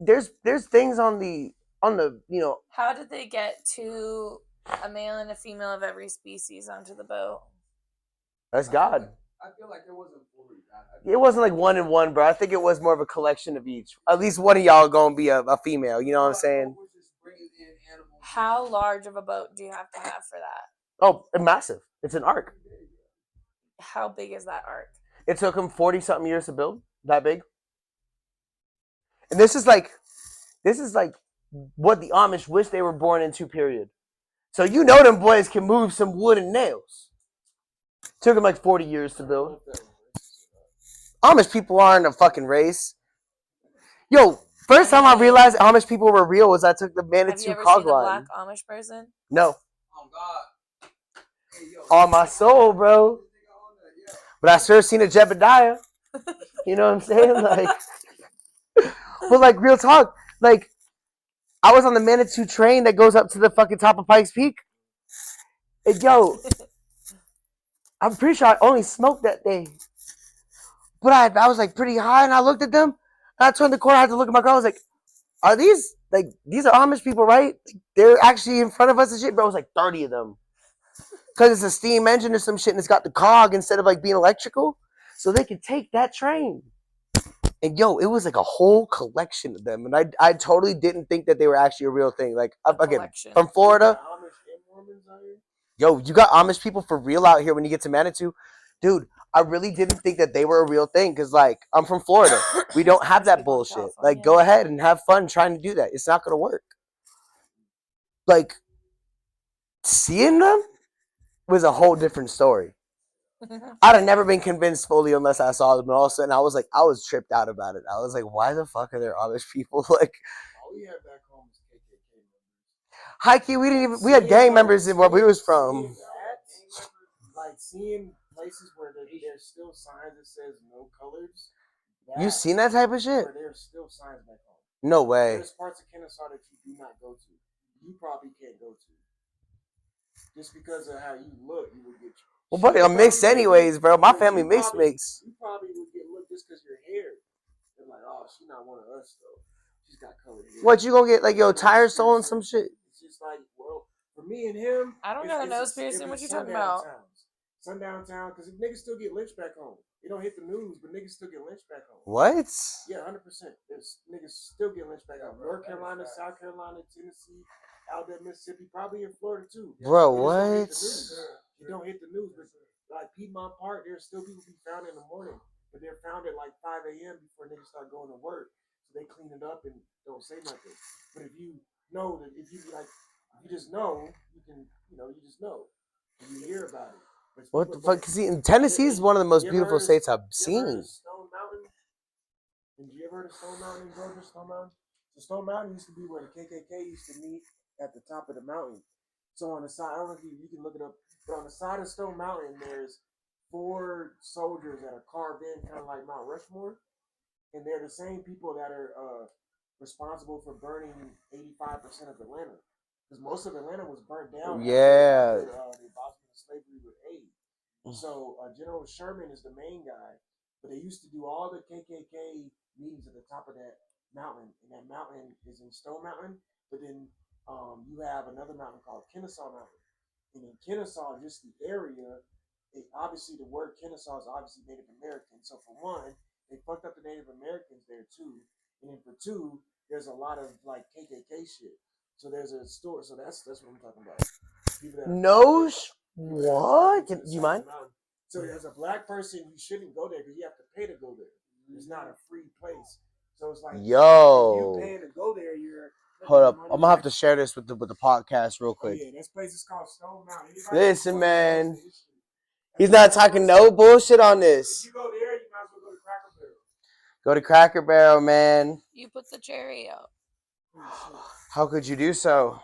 there's things on the How did they get a male and a female of every species onto the boat? that's God. I feel like it wasn't fully that. It wasn't like one and one, bro. I think it was more of a collection of each. At least one of y'all gonna be a female. You know what I'm saying? How large of a boat do you have to have for that? Oh, massive. It's an ark. How big is that ark? It took them 40-something years to build that big. And this is like what the Amish wish they were born into, period. So you know them boys can move some wood and nails. Took them like 40 years to build. Amish people aren't a fucking race. Yo, first time I realized Amish people were real was I took the Manitou Cog line. Have you ever seen a black Amish person? No. Oh, God. Hey, yo, on my soul, bro. But I sure seen a Jebediah. You know what I'm saying? Like, but like real talk, like I was on the Manitou train that goes up to the fucking top of Pikes Peak. And yo, I'm pretty sure I only smoked that day. But I was like pretty high and I looked at them and I turned the corner, I had to look at my girl, I was like, are these are Amish people, right? They're actually in front of us and shit, bro. It was like 30 of them. Because it's a steam engine or some shit and it's got the cog instead of like being electrical. So they could take that train. And yo, it was like a whole collection of them. And I totally didn't think that they were actually a real thing. Like, again, from Florida. Yo, you got Amish people for real out here when you get to Manitou. Dude, I really didn't think that they were a real thing because, like, I'm from Florida. We don't have that bullshit. Like, go ahead and have fun trying to do that. It's not going to work. Like, seeing them was a whole different story. I'd have never been convinced fully unless I saw them. And all of a sudden, I was tripped out about it. I was like, why the fuck are there Amish people? Like, all we had back home was KKK members. High key, we had gang members in where we was from. Like seeing places where there's still signs that says no colors. You seen that type of shit? Where there's still signs back home. No way. There's parts of Kennesaw that you do not go to. You probably can't go to. Just because of how you look, you would get. Well, buddy, I'm mixed anyways, bro. My family mixed. You probably would get looked just because your hair. They're like, oh, she's not one of us though. She's got colored hair. What, you gonna get like your tires stolen some shit? It's just like, well, for me and him, I don't got a nose piercing. What you talking about? Sundown town, because niggas still get lynched back home. It don't hit the news, but niggas still get lynched back home. What? Yeah, 100%. There's niggas still get lynched back home. North Carolina, South Carolina, Tennessee, Alabama, Mississippi, probably in Florida too. Bro, what? You don't hit the news, but like Piedmont Park, there's still people be found in the morning, but they're found at like 5 a.m. before niggas start going to work. So they clean it up and don't say nothing. But if you know that, if you just know, you can, you just know. You hear about it. What the fuck? Cause Tennessee is one of the most beautiful states I've seen. Stone Mountain? Did you ever heard of Stone Mountain in Georgia? Stone Mountain? So Stone Mountain used to be where the KKK used to meet at the top of the mountain. So on the side, I don't know if you can look it up, but on the side of Stone Mountain, there's 4 soldiers that are carved in, kind of like Mount Rushmore, and they're the same people that are responsible for burning 85% of Atlanta. Because most of Atlanta was burnt down. Yeah. After the abolishment of slavery with aid. So General Sherman is the main guy, but they used to do all the KKK meetings at the top of that mountain, and that mountain is in Stone Mountain. But then you have another mountain called Kennesaw Mountain, and in Kennesaw, just the area, obviously the word Kennesaw is obviously Native American. So for one, they fucked up the Native Americans there too, and then for two, there's a lot of like KKK shit. So there's a store. So that's what I'm talking about. No, what? You mind? So as a black person, you shouldn't go there because you have to pay to go there. It's not a free place. So it's like, yo, if you paying to go there, you're. Hold up, I'm gonna have to share this with the podcast real quick. Oh, yeah, this place is called Stone Mountain. Listen, man, he's not talking no bullshit on this. If you go there, you might as well go to Cracker Barrel. Go to Cracker Barrel, man. You put the cherry out. How could you do so?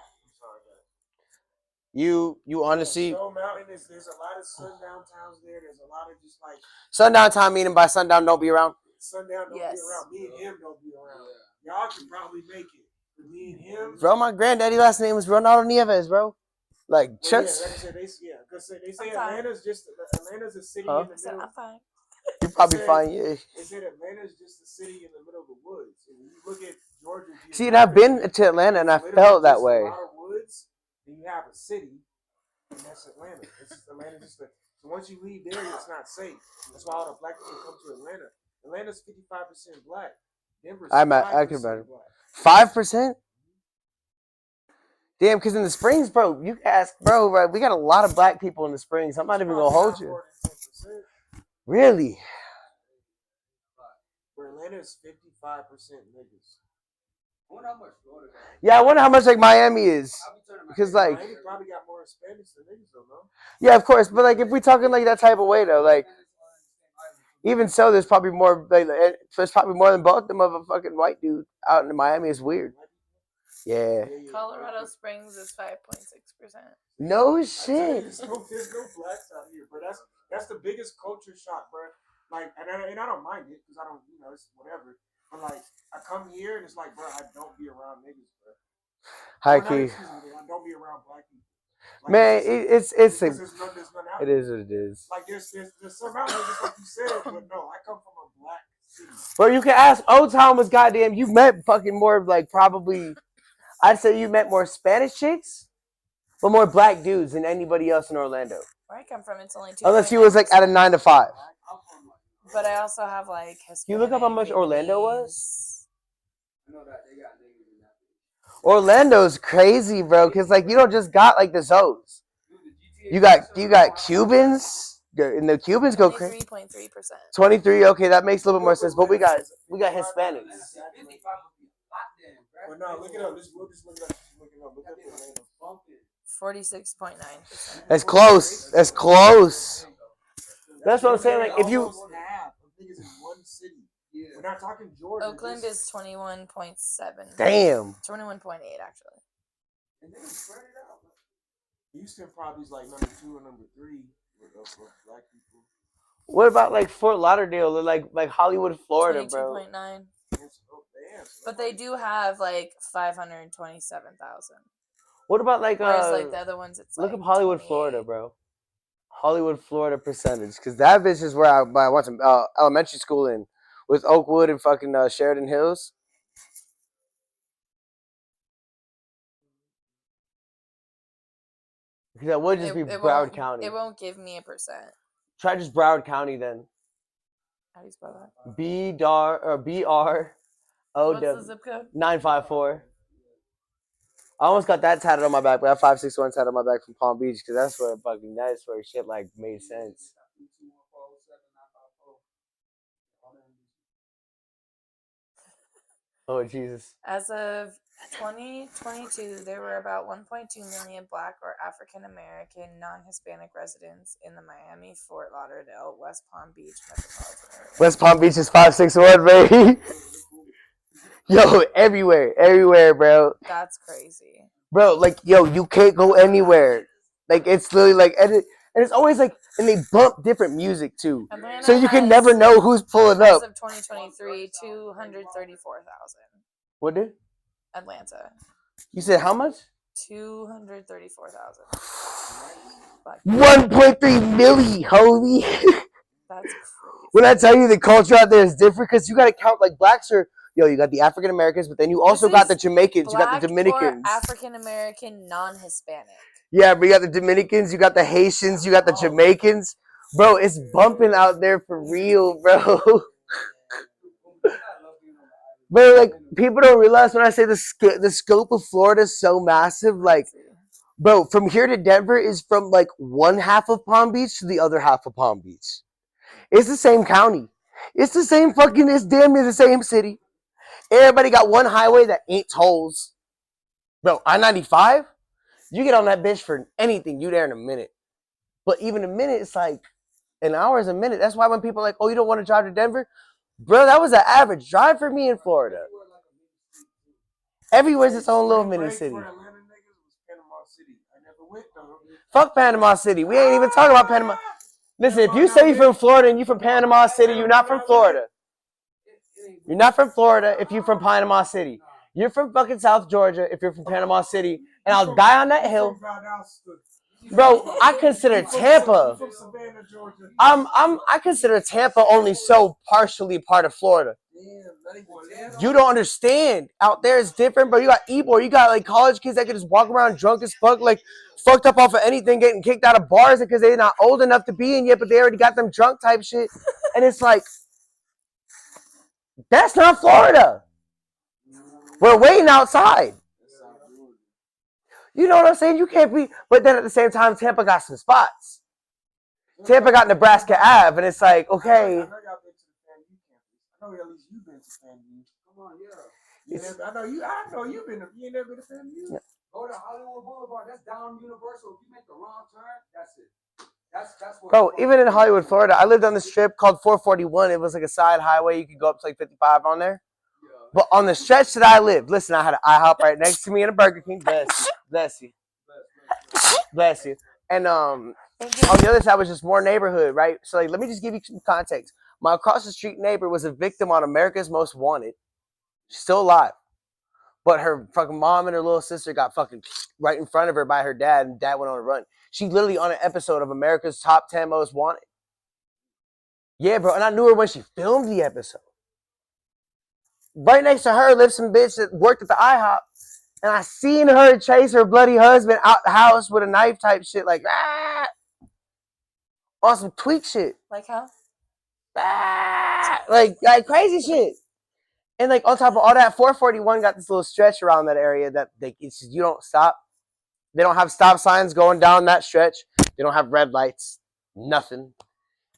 You honestly. Stone Mountain there's a lot of sundown towns there. There's a lot of just like sundown town, meaning by sundown don't be around. Sundown don't be around. Me and him don't be around. Y'all can probably make it. But me and him. Bro, my granddaddy last name was Ronaldo Nieves, bro. Like just. Because they say Atlanta's a city in the middle. I'm fine. You're probably fine, yeah. They said Atlanta's just a city in the middle of the woods. And when you look at Georgia. See, and I've been to Atlanta, and I felt that way. A lot of woods, then you have a city, and that's Atlanta. It's just Atlanta. So once you leave there, it's not safe. That's why all the black people come to Atlanta. Atlanta's 55% black. Denver's 5% black. 5%. Damn, because in the Springs, bro, you ask, bro, right, we got a lot of black people in the Springs. I'm not even gonna hold you. Really? Where Atlanta's 55% niggas. Yeah, I wonder how much like Miami is, because like Miami probably got more Hispanics than niggas, don't know. Yeah, of course, but like if we talking like that type of way though, like even so, there's probably more. Like, there's probably more than both of them of a fucking white dude out in Miami. Is weird. Yeah. Colorado Springs is 5.6%. No shit. There's no blacks out here, bro. That's the biggest culture shock, bro. Like, and I don't mind it because I don't, it's whatever. But like, I come here and it's like, bro, I don't be around niggas, bro. High key. I don't be around black people. Like, man, it's there's none out it is what it is. Like there's some out there, just like you said, but no, I come from a black city. Bro, you can ask Old Town was goddamn. You met fucking more like probably. I'd say you met more Spanish chicks, but more black dudes than anybody else in Orlando. Where I come from, it's only 2. Unless you was like at a 9 to 5. But I also have like Hispanic. Can you look up how much Orlando was? I know that they got niggas in that bitch. Orlando's crazy, bro, because like you don't just got like the Zoes. You got Cubans, and the Cubans go crazy. 23.3%. 23, okay, that makes a little bit more sense. But we got Hispanics. Well, no, look it up. We'll just look it up. Look up Orlando. 46.9%. That's close. That's close. That's what I'm saying. Like if you half of niggas in one city. We're not talking Georgia. Oakland is 21.7. damn. 21.8 actually. And then spread it out. Houston probably is like number 2 or number 3 with black people. What about like Fort Lauderdale or like Hollywood, Florida, bro? 22.9. But they do have like 527,000. What about like Whereas like the other ones, it's look like up Hollywood, 28. Florida, bro. Hollywood, Florida percentage, because that bitch is where I went to elementary school in, with Oakwood and fucking Sheridan Hills. Because that would just be Broward County. It won't give me a percent. Try just Broward County then. How do you spell that? BRO. What's the zip code? 954. I almost got that tatted on my back, but that 561 tatted on my back from Palm Beach, because that's where shit like made sense. Oh Jesus! As of 2022, there were about 1.2 million Black or African American non-Hispanic residents in the Miami, Fort Lauderdale, West Palm Beach metropolitan area. West Palm Beach is 561, baby. Yo, everywhere, bro. That's crazy. Bro, like, yo, you can't go anywhere. Like, it's literally like, and it's always like, and they bump different music too. Atlanta So you can has, never know who's pulling as up. of 2023, 234,000. What did? Atlanta. You said how much? 234,000. 1.3 milli, homie. That's crazy. When I tell you the culture out there is different, because you got to count like blacks are, you got the African Americans, but then you also got the Jamaicans, you got the Dominicans. African American non-Hispanic. Yeah, but you got the Dominicans, you got the Haitians, you got the Jamaicans. Bro, it's bumping out there for real, bro. But like, people don't realize when I say the scope of Florida is so massive. Like, bro, from here to Denver is from like one half of Palm Beach to the other half of Palm Beach. It's the same county. It's the same fucking. It's damn near the same city. Everybody got one highway that ain't tolls. Bro, I-95. You get on that bitch for anything, you there in a minute. But even a minute, it's like an hour is a minute. That's why when people are like, oh, you don't want to drive to Denver? Bro, that was an average drive for me in Florida. Everywhere's its own little mini city. Fuck Panama City. We ain't even talking about Panama. Listen, if you say you're from Florida and you're from Panama City, you're not from Florida. You're not from Florida if you're from Panama City. You're from fucking South Georgia if you're from Panama City. And I'll die on that hill. Bro, I consider Tampa. From Savannah, Georgia. I consider Tampa only so partially part of Florida. Damn, not even Tampa. You don't understand. Out there it's different, bro. You got Ebor, you got like college kids that can just walk around drunk as fuck, like fucked up off of anything, getting kicked out of bars because they're not old enough to be in yet, but they already got them drunk type shit. And it's like, that's not Florida. We're waiting outside. You know what I'm saying? You can't be, but then at the same time, Tampa got some spots. Tampa got Nebraska Ave, and it's like, okay. I know y'all been to the FAMU campus. I know at least you've been to FAMU. Come on, yeah. I know you've been. You ain't never been to FAMU. Yeah. Go to Hollywood Boulevard. That's down Universal. If you make the wrong turn, that's it. That's what. Bro, even in Hollywood, Florida, I lived on this strip called 441. It was like a side highway. You could go up to like 55 on there. Yeah. But on the stretch that I lived, listen, I had an IHOP right next to me and a Burger King. Bless you. Bless you. And on the other side was just more neighborhood, right? So like, let me just give you some context. My across the street neighbor was a victim on America's Most Wanted. She's still alive. But her fucking mom and her little sister got fucking right in front of her by her dad, and dad went on a run. She's literally on an episode of America's Top 10 Most Wanted. Yeah, bro. And I knew her when she filmed the episode. Right next to her lived some bitch that worked at the IHOP. And I seen her chase her bloody husband out the house with a knife type shit. Like, on some tweak shit. Like how? Like crazy shit. And like on top of all that, 441 got this little stretch around that area that it's just, you don't stop. They don't have stop signs going down that stretch. They don't have red lights. Nothing.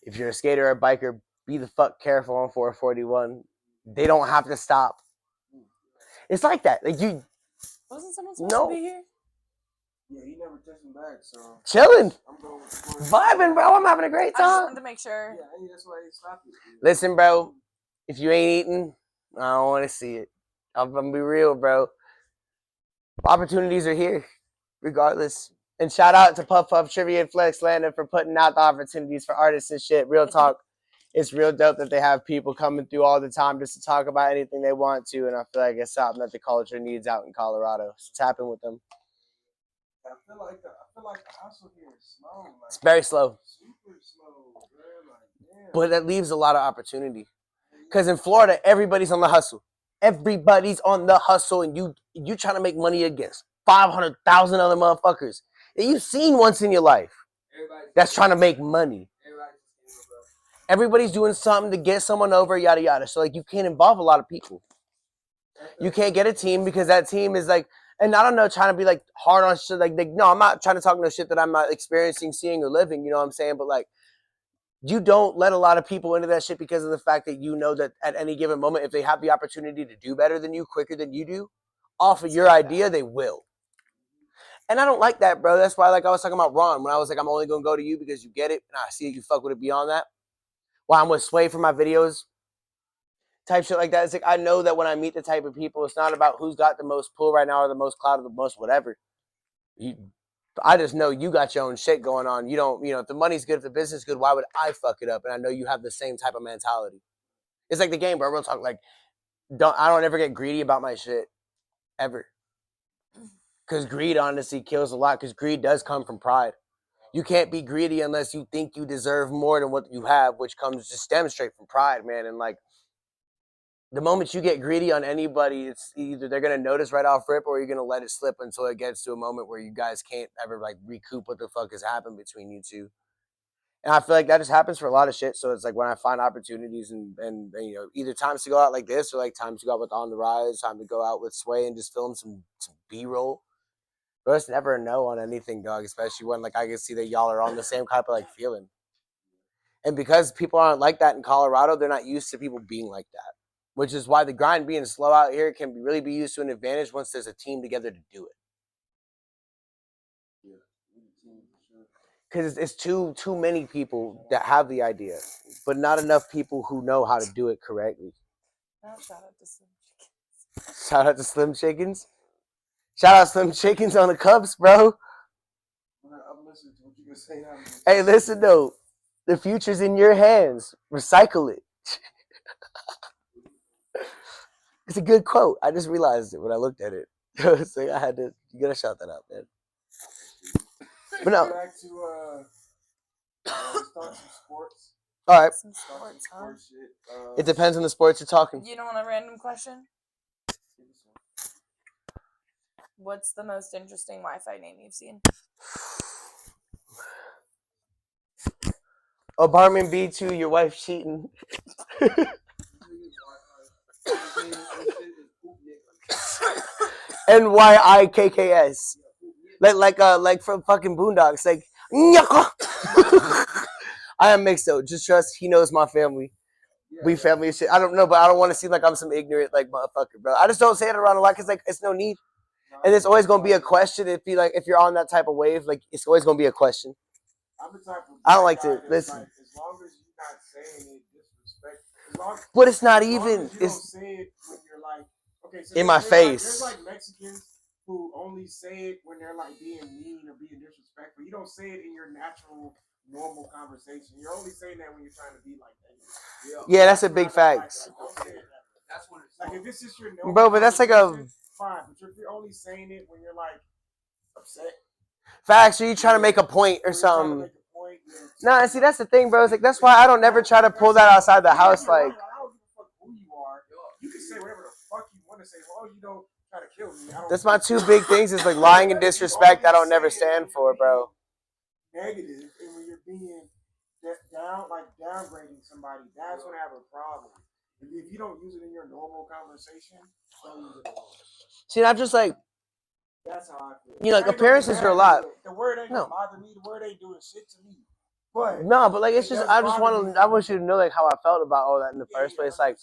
If you're a skater or a biker, be the fuck careful on 441. They don't have to stop. It's like that. Like you. Wasn't someone supposed to be here? Yeah, he never texted back, so. Chilling. I'm going with Vibing, bro. I'm having a great I just time. wanted to make sure. Yeah, that's why he stopped it. Listen, bro. If you ain't eating, I don't want to see it. I'm gonna be real, bro. Opportunities are here, regardless. And shout out to Puff Puff Trivia and Flex Landon for putting out the opportunities for artists and shit. Real talk. It's real dope that they have people coming through all the time just to talk about anything they want to. And I feel like it's something that the culture needs out in Colorado. So tap in with them. I feel like the hustle here is slow. Like, It's very slow. Super slow, bro. Like, damn. But that leaves a lot of opportunity. Because in Florida, everybody's on the hustle. Everybody's on the hustle, and you trying to make money against 500,000 other motherfuckers that you've seen once in your life that's trying to make money. Everybody's doing something to get someone over, yada yada. So like, you can't involve a lot of people. You can't get a team because that team is like, and I don't know, trying to be like hard on shit. Like no, I'm not trying to talk no shit that I'm not experiencing, seeing, or living. You know what I'm saying? But like, you don't let a lot of people into that shit because of the fact that you know that at any given moment, if they have the opportunity to do better than you, quicker than you do, off of your idea, they will. And I don't like that, bro. That's why, like I was talking about Ron, when I was like, I'm only going to go to you because you get it, and I see you fuck with it beyond that. Why I'm with Sway for my videos, type shit like that. It's like, I know that when I meet the type of people, it's not about who's got the most pull right now or the most clout or the most whatever. I just know you got your own shit going on. You don't, if the money's good, if the business is good, why would I fuck it up? And I know you have the same type of mentality. It's like the game, bro. Real talk. Like, I don't ever get greedy about my shit, ever. Because greed honestly kills a lot. Because greed does come from pride. You can't be greedy unless you think you deserve more than what you have, which just stems straight from pride, man. And like, the moment you get greedy on anybody, it's either they're going to notice right off rip or you're going to let it slip until it gets to a moment where you guys can't ever like recoup what the fuck has happened between you two. And I feel like that just happens for a lot of shit. So it's like when I find opportunities and either times to go out like this or like times to go out with On the Rise, time to go out with Sway and just film some B-roll. But it's never a no on anything, dog, especially when like I can see that y'all are on the same type of like feeling. And because people aren't like that in Colorado, they're not used to people being like that. Which is why the grind being slow out here can really be used to an advantage once there's a team together to do it. Because it's too many people that have the idea, but not enough people who know how to do it correctly. Now shout out to Slim Chickens. Shout out to Slim Chickens. Shout out Slim Chickens on the Cubs, bro. I'm listening to what you can say now. Hey, listen though, the future's in your hands. Recycle it. It's a good quote. I just realized it when I looked at it. So you gotta shout that out, man. But no. Back to let's talk some sports. All right. Some Talk some sports, huh? sports shit. It depends on the sports you're talking. You don't want a random question? Give us one. What's the most interesting Wi-Fi name you've seen? Apartment B2, your wife cheating. NYIKKS. Like from fucking Boondocks. Like, I am mixed though. Just trust he knows my family. We family and shit. I don't know, but I don't want to seem like I'm some ignorant like motherfucker, bro. I just don't say it around a lot because like it's no need. And it's always gonna be a question if you're on that type of wave, like it's always gonna be a question. I'm the type of I don't like guy to that's listen. like, as long as you're not saying it disrespect. But it's not as long even. as you don't It's say it when you're like, okay, so in my face. there's like Mexicans who only say it when they're like being mean or being disrespectful. You don't say it in your natural, normal conversation. You're only saying that when you're trying to be like that. Yeah, that's a big when I don't fact. Like, don't say it. That's when it's like if this is your normal Bro, but that's like a conversation, fine. But if you're only saying it when you're like upset, facts. Are you trying to make a point or you're trying to something? make a point, Nah, see that's the thing, bro. It's like that's why I don't never try to pull that outside the house. Like, I don't give a fuck who you are. You can say whatever the fuck you want to say. As long as you don't try to kill me. that's my two big things. Is like lying and disrespect. I don't never stand for, bro. Negative, and when you're being downgrading somebody, that's when I have a problem. If you don't use it in your normal conversation, don't use it at all. See, I'm just like, that's how I feel. You know, like appearances are a lot. The word ain't gonna bother me. The word ain't doing shit to me. But no, but like it's just I want you to know like how I felt about all that in the first place. Like,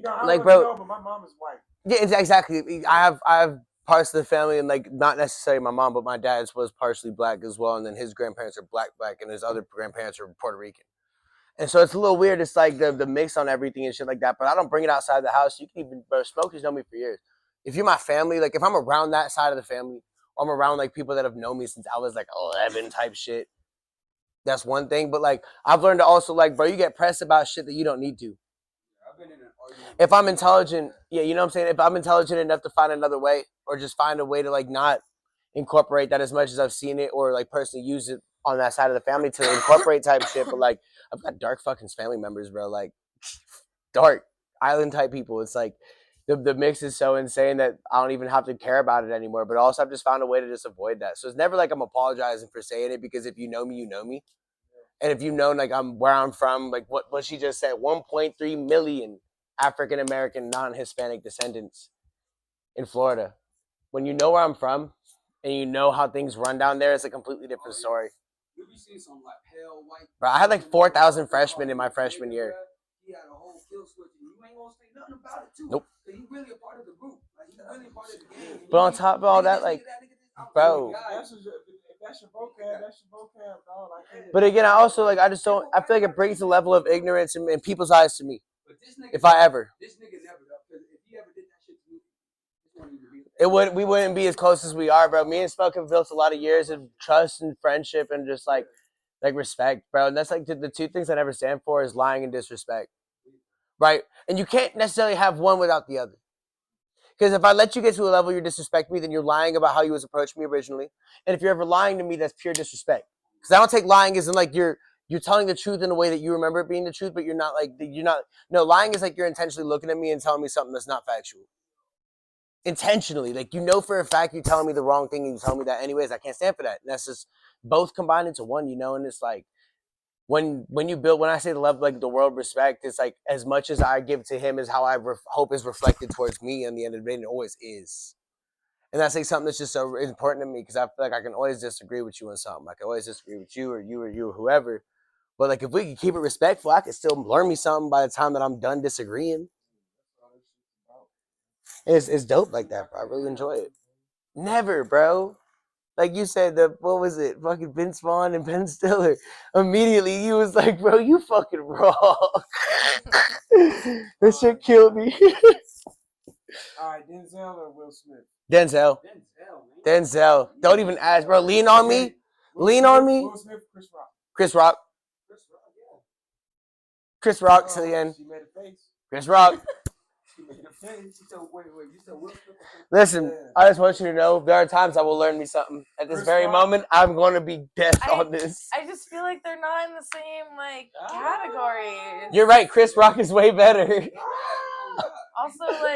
I like don't bro, know, but my mom is white. Yeah, exactly. I have parts of the family, and like not necessarily my mom, but my dad's was partially black as well, and then his grandparents are black, and his other grandparents are Puerto Rican. And so it's a little weird. It's like the mix on everything and shit like that. But I don't bring it outside the house. You can even, bro, smokers know me for years. If you're my family, like if I'm around that side of the family, or I'm around like people that have known me since I was like 11 type shit. That's one thing. But like I've learned to also like, bro, you get pressed about shit that you don't need to. If I'm intelligent, yeah, you know what I'm saying? If I'm intelligent enough to find another way or just find a way to like not incorporate that as much as I've seen it or like personally use it on that side of the family to incorporate type shit. But like I've got dark fucking family members, bro. Like dark island type people. It's like the mix is so insane that I don't even have to care about it anymore. But also I've just found a way to just avoid that. So it's never like I'm apologizing for saying it because if you know me, you know me. And if you know like I'm where I'm from, like what she just said, 1.3 million African American non-Hispanic descendants in Florida. When you know where I'm from and you know how things run down there, it's a completely different story. You be seeing some like pale white. Bro, I had like 4,000 freshmen in my freshman year. He had a whole kill switch, and you ain't gonna say nothing about it too. Nope. He really a part of the group. Like he's really a part of the game. But on top of all that, like, bro. If that's your vocab, that's your vocab, dog. But again, I also like I just don't. I feel like it brings a level of ignorance in people's eyes to me. If I ever. This nigga never, because if he ever did that shit to me, we wouldn't be as close as we are, bro. Me and Smoke have built a lot of years of trust and friendship and just like respect, bro. And that's like the two things I never stand for is lying and disrespect, right? And you can't necessarily have one without the other. Because if I let you get to a level you disrespect me, then you're lying about how you was approaching me originally. And if you're ever lying to me, that's pure disrespect. Because I don't take lying as in like you're telling the truth in a way that you remember it being the truth, but you're not like no, lying is like you're intentionally looking at me and telling me something that's not factual. Intentionally, like for a fact you're telling me the wrong thing and you tell me that anyways. I can't stand for that. And that's just both combined into one, and it's like when I say the love, like the world respect, it's like as much as I give to him is how I hope is reflected towards me. In the end of the day, and it always is. And that's like something that's just so important to me because I feel like I can always disagree with you on something. I can always disagree with you or whoever. But like if we can keep it respectful, I can still learn me something by the time that I'm done disagreeing. It's dope like that, bro. I really enjoy it. Never, bro. Like you said, what was it? Fucking Vince Vaughn and Ben Stiller. Immediately, he was like, bro, you fucking wrong. This shit killed me. All right, Denzel or Will Smith? Denzel. Don't even ask, bro. Lean on me. Lean on me. Will Smith, Chris Rock. Chris Rock. Yeah. Chris Rock to the end. She made a face. Chris Rock. She made a face. She said, wait, you said Will Smith? Listen, Yeah. I just want you to know there are times I will learn me something. At this Chris very Rock. moment, I'm going to be deaf I- on this. I just feel like they're not in the same like categories. You're right. Chris Rock is way better. Also, like.